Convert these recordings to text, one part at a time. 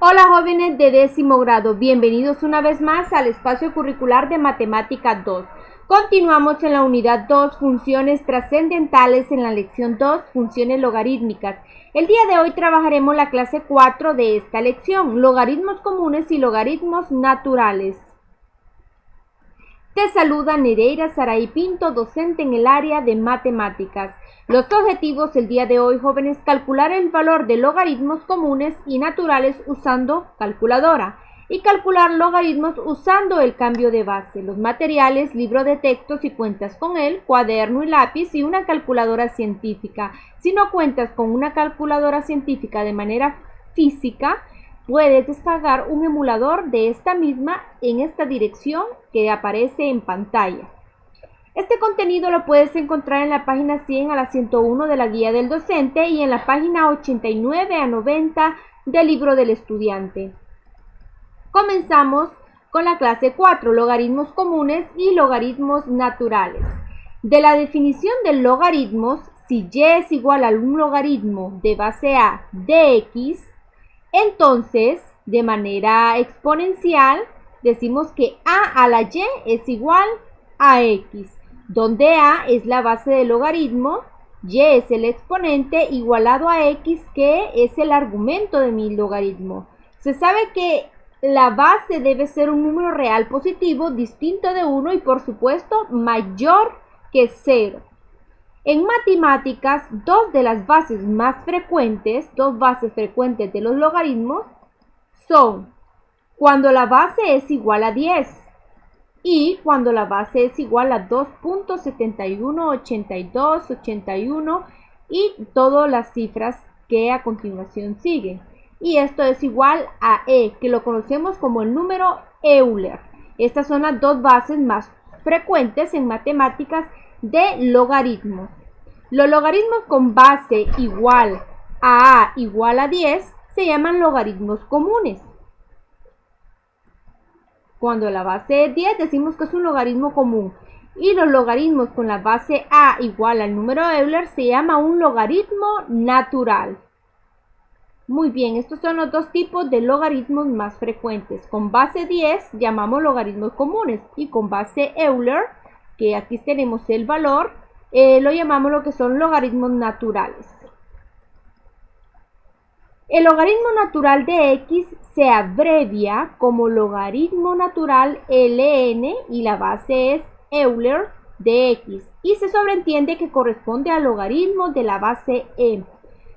Hola jóvenes de 10º grado, bienvenidos una vez más al espacio curricular de Matemática 2. Continuamos en la unidad 2, funciones trascendentales, en la lección 2, funciones logarítmicas. El día de hoy trabajaremos la clase 4 de esta lección, logaritmos comunes y logaritmos naturales. Te saluda Nereida Saray Pinto, docente en el área de matemáticas. Los objetivos el día de hoy, jóvenes, calcular el valor de logaritmos comunes y naturales usando calculadora y calcular logaritmos usando el cambio de base. Los materiales, libro de texto si cuentas con él, cuaderno y lápiz y una calculadora científica. Si no cuentas con una calculadora científica de manera física, puedes descargar un emulador de esta misma en esta dirección que aparece en pantalla. Este contenido lo puedes encontrar en la página 100 a la 101 de la guía del docente y en la página 89 a 90 del libro del estudiante. Comenzamos con la clase 4, logaritmos comunes y logaritmos naturales. De la definición de logaritmos, si y es igual a un logaritmo de base a de x, entonces, de manera exponencial, decimos que a la y es igual a x, donde a es la base del logaritmo, y es el exponente igualado a x, que es el argumento de mi logaritmo. Se sabe que la base debe ser un número real positivo distinto de 1 y, por supuesto, mayor que 0. En matemáticas, dos bases frecuentes de los logaritmos son cuando la base es igual a 10 y cuando la base es igual a 2.71, 82, 81 y todas las cifras que a continuación siguen. Y esto es igual a e, que lo conocemos como el número Euler. Estas son las dos bases más frecuentes en matemáticas de logaritmos. Los logaritmos con base igual a 10 se llaman logaritmos comunes. Cuando la base es 10 decimos que es un logaritmo común. Y los logaritmos con la base a igual al número Euler se llama un logaritmo natural. Muy bien, estos son los dos tipos de logaritmos más frecuentes. Con base 10 llamamos logaritmos comunes y con base Euler, que aquí tenemos el valor, lo llamamos lo que son logaritmos naturales. El logaritmo natural de x se abrevia como logaritmo natural ln y la base es Euler de x y se sobreentiende que corresponde al logaritmo de la base e.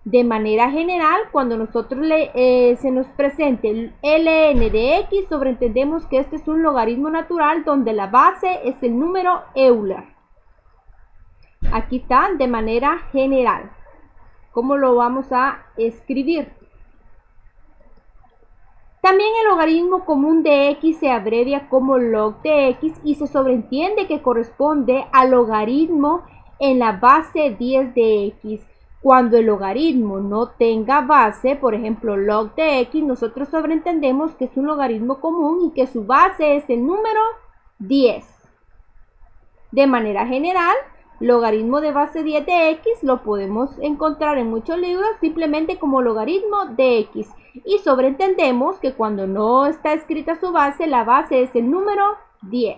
De manera general, cuando nosotros se nos presente el ln de x, sobreentendemos que este es un logaritmo natural donde la base es el número Euler. Aquí está de manera general. ¿Cómo lo vamos a escribir? También el logaritmo común de x se abrevia como log de x y se sobreentiende que corresponde al logaritmo en la base 10 de x. Cuando el logaritmo no tenga base, por ejemplo log de x, nosotros sobreentendemos que es un logaritmo común y que su base es el número 10. De manera general, logaritmo de base 10 de x lo podemos encontrar en muchos libros simplemente como logaritmo de x. Y sobreentendemos que cuando no está escrita su base, la base es el número 10.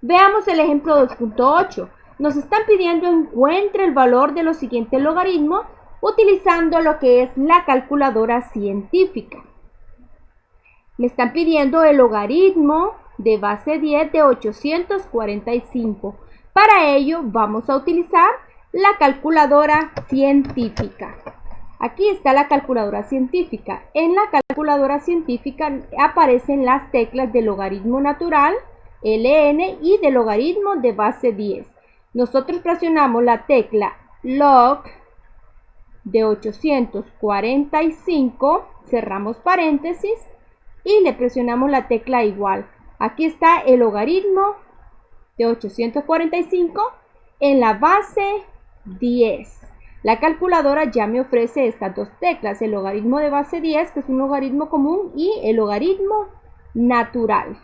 Veamos el ejemplo 2.8. Nos están pidiendo encuentre el valor de los siguientes logaritmos utilizando lo que es la calculadora científica. Me están pidiendo el logaritmo de base 10 de 845. Para ello vamos a utilizar la calculadora científica. Aquí está la calculadora científica. En la calculadora científica aparecen las teclas de logaritmo natural, ln y de logaritmo de base 10. Nosotros presionamos la tecla log de 845, cerramos paréntesis y le presionamos la tecla igual. Aquí está el logaritmo de 845 en la base 10. La calculadora ya me ofrece estas dos teclas, el logaritmo de base 10, que es un logaritmo común, y el logaritmo natural.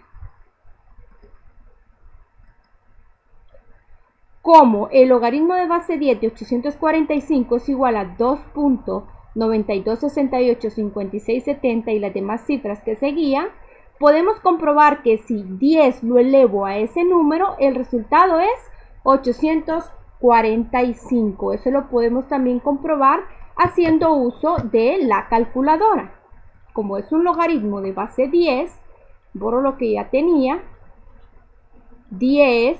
como el logaritmo de base 10 de 845 es igual a 2.92685670 y las demás cifras que seguían, podemos comprobar que si 10 lo elevo a ese número, el resultado es 845. Eso lo podemos también comprobar haciendo uso de la calculadora. Como es un logaritmo de base 10, borro lo que ya tenía. 10,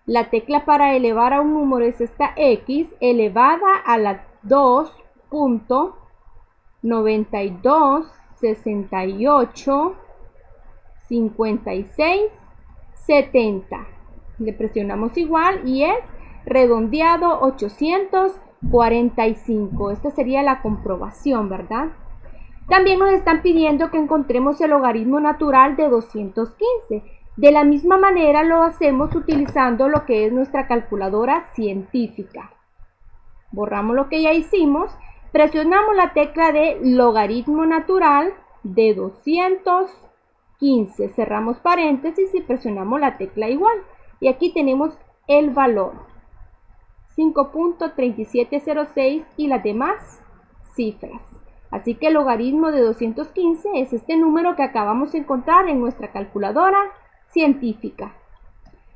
la tecla para elevar a un número es esta X elevada a la 2.92685670. Le presionamos igual y es redondeado 845. Esta sería la comprobación, ¿verdad? También nos están pidiendo que encontremos el logaritmo natural de 215. De la misma manera lo hacemos utilizando lo que es nuestra calculadora científica. Borramos lo que ya hicimos, presionamos la tecla de logaritmo natural de 215, cerramos paréntesis y presionamos la tecla igual. Y aquí tenemos el valor, 5.3706 y las demás cifras. Así que el logaritmo de 215 es este número que acabamos de encontrar en nuestra calculadora científica.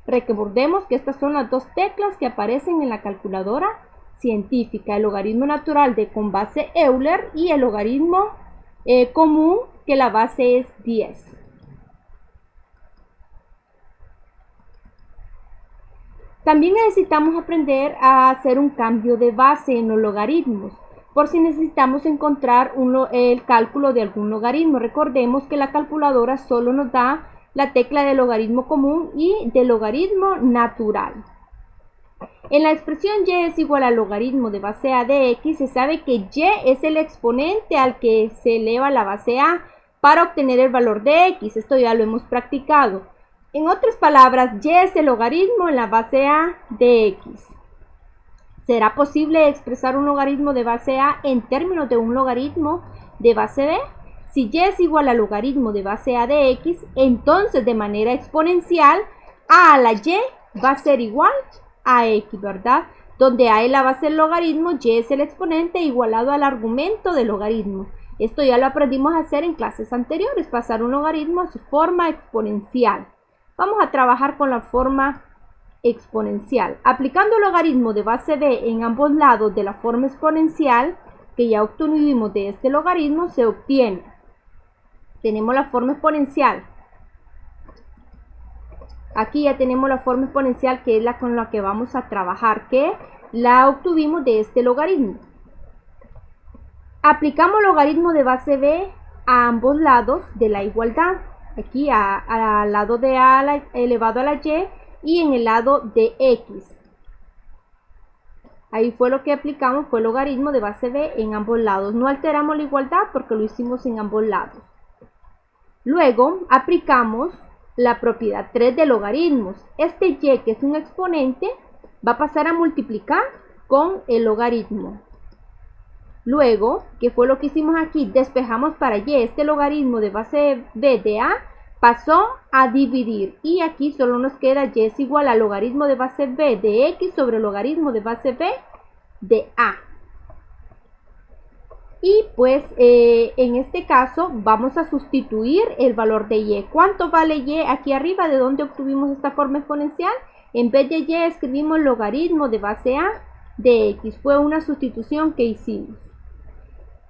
Recordemos que estas son las dos teclas que aparecen en la calculadora científica, el logaritmo natural de con base Euler y el logaritmo común que la base es 10. También necesitamos aprender a hacer un cambio de base en los logaritmos, por si necesitamos encontrar el cálculo de algún logaritmo. Recordemos que la calculadora solo nos da la tecla de logaritmo común y de logaritmo natural. En la expresión y es igual al logaritmo de base a de x, se sabe que y es el exponente al que se eleva la base a para obtener el valor de x. Esto ya lo hemos practicado. En otras palabras, y es el logaritmo en la base a de x. ¿Será posible expresar un logaritmo de base a en términos de un logaritmo de base b? Si y es igual al logaritmo de base a de x, entonces de manera exponencial a la y va a ser igual a x, ¿verdad? Donde a es la base del logaritmo, y es el exponente igualado al argumento del logaritmo. Esto ya lo aprendimos a hacer en clases anteriores, pasar un logaritmo a su forma exponencial. Vamos a trabajar con la forma exponencial. Aplicando el logaritmo de base b en ambos lados de la forma exponencial que ya obtuvimos de este logaritmo, se obtiene. Tenemos la forma exponencial. Aquí ya tenemos la forma exponencial que es la con la que vamos a trabajar, que la obtuvimos de este logaritmo. Aplicamos el logaritmo de base b a ambos lados de la igualdad. Aquí al lado de a elevado a la y en el lado de x. Ahí fue lo que aplicamos, fue el logaritmo de base b en ambos lados. No alteramos la igualdad porque lo hicimos en ambos lados. Luego aplicamos la propiedad 3 de logaritmos. Este y, que es un exponente, va a pasar a multiplicar con el logaritmo. Luego, ¿qué fue lo que hicimos aquí? Despejamos para y. Este logaritmo de base b de a pasó a dividir. Y aquí solo nos queda y es igual al logaritmo de base b de x sobre el logaritmo de base b de a. Y pues en este caso vamos a sustituir el valor de y. ¿Cuánto vale y aquí arriba? ¿De dónde obtuvimos esta forma exponencial? En vez de y escribimos logaritmo de base a de x. Fue una sustitución que hicimos.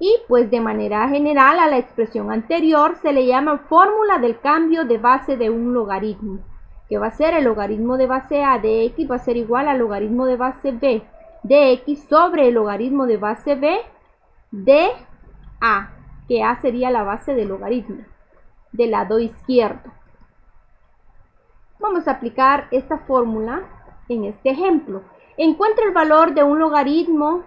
Y pues de manera general a la expresión anterior se le llama fórmula del cambio de base de un logaritmo, que va a ser el logaritmo de base a de x va a ser igual al logaritmo de base b de x sobre el logaritmo de base b de a, que a sería la base del logaritmo del lado izquierdo. Vamos a aplicar esta fórmula en este ejemplo. Encuentra el valor de un logaritmo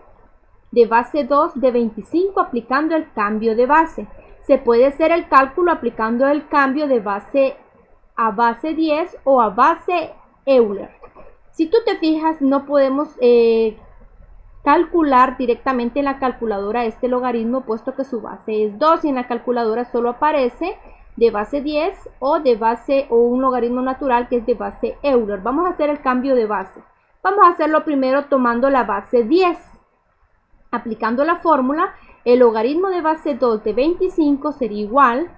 de base 2 de 25 aplicando el cambio de base. Se puede hacer el cálculo aplicando el cambio de base a base 10 o a base Euler. Si tú te fijas, no podemos calcular directamente en la calculadora este logaritmo, puesto que su base es 2 y en la calculadora solo aparece de base 10 o de base o un logaritmo natural que es de base Euler. Vamos a hacer el cambio de base. Vamos a hacerlo primero tomando la base 10. Aplicando la fórmula, el logaritmo de base 2 de 25 sería igual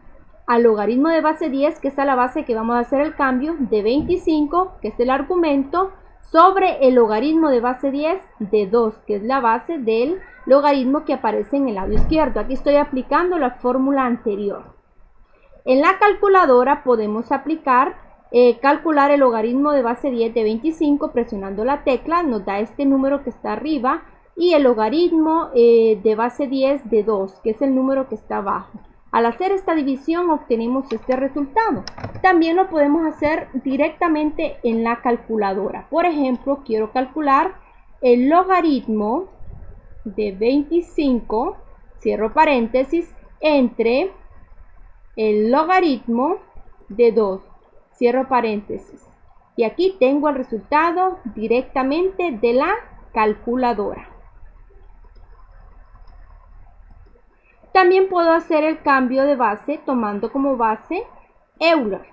al logaritmo de base 10, que es a la base que vamos a hacer el cambio, de 25, que es el argumento, sobre el logaritmo de base 10 de 2, que es la base del logaritmo que aparece en el lado izquierdo. Aquí estoy aplicando la fórmula anterior. En la calculadora podemos calcular el logaritmo de base 10 de 25 presionando la tecla, nos da este número que está arriba, y el logaritmo de base 10 de 2, que es el número que está abajo. Al hacer esta división obtenemos este resultado. También lo podemos hacer directamente en la calculadora. Por ejemplo, quiero calcular el logaritmo de 25, cierro paréntesis, entre el logaritmo de 2, cierro paréntesis. Y aquí tengo el resultado directamente de la calculadora. También puedo hacer el cambio de base tomando como base Euler.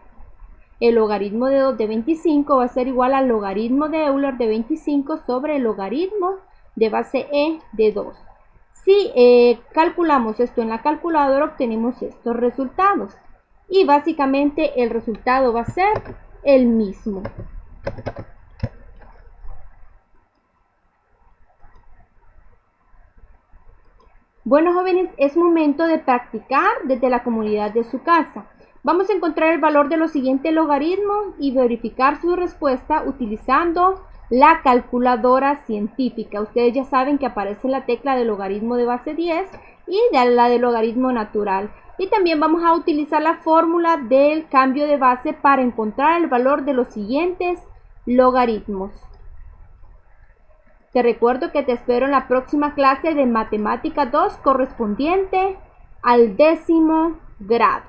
El logaritmo de 2 de 25 va a ser igual al logaritmo de Euler de 25 sobre el logaritmo de base E de 2. Si calculamos esto en la calculadora, obtenemos estos resultados. Y básicamente el resultado va a ser el mismo. Bueno, jóvenes, es momento de practicar desde la comodidad de su casa. Vamos a encontrar el valor de los siguientes logaritmos y verificar su respuesta utilizando la calculadora científica. Ustedes ya saben que aparece la tecla de logaritmo de base 10 y la de logaritmo natural. Y también vamos a utilizar la fórmula del cambio de base para encontrar el valor de los siguientes logaritmos. Te recuerdo que te espero en la próxima clase de Matemática 2 correspondiente al 10º grado.